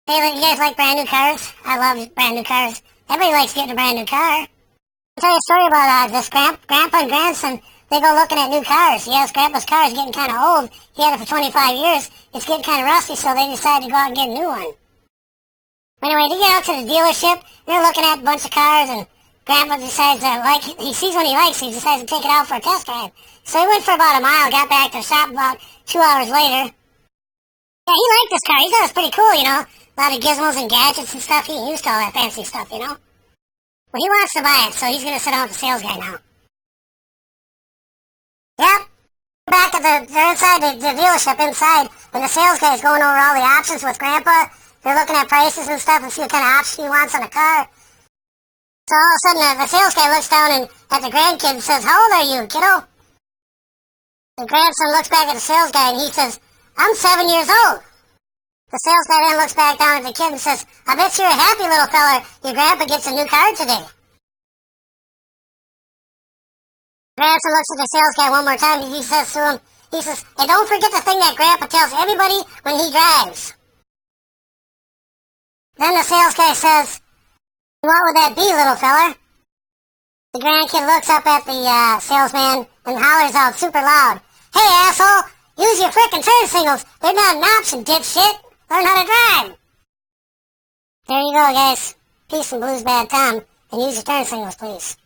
Hey, you guys like brand new cars? I love brand new cars. Everybody likes getting a brand new car. I'll tell you a story about this grandpa and grandson. They go looking at new cars. Yes, grandpa's car is getting kind of old. He had it for 25 years. It's getting kind of rusty, so they decided to go out and get a new one. Anyway, they get out to the dealership. They're looking at a bunch of cars, and grandpa decides he sees one he likes. He decides to take it out for a test drive. So he went for about a mile, got back to the shop about 2 hours later. Yeah, he liked this car. He thought it was pretty cool, you know. A lot of gizmos and gadgets and stuff. He ain't used to all that fancy stuff, you know. Well, he wants to buy it, so he's going to sit down with the sales guy now. Yep. They're inside the dealership inside, and the sales guy is going over all the options with Grandpa. They're looking at prices and stuff and see what kind of option he wants on a car. So all of a sudden, the sales guy looks down at the grandkid and says, "How old are you, kiddo?" The grandson looks back at the sales guy and he says, "I'm 7 years old." The sales guy then looks back down at the kid and says, "I bet you're a happy little fella. Your grandpa gets a new car today." Grandson looks at the sales guy one more time and he says to him, "Hey, don't forget the thing that Grandpa tells everybody when he drives." Then the sales guy says, "What would that be, little fella?" The grandkid looks up at the salesman and hollers out super loud, "Hey, asshole, use your frickin' turn signals. They're not an option, dipshit. Learn how to drive." There you go, guys. Peace and blues, bad Tom. And use your turn signals, please.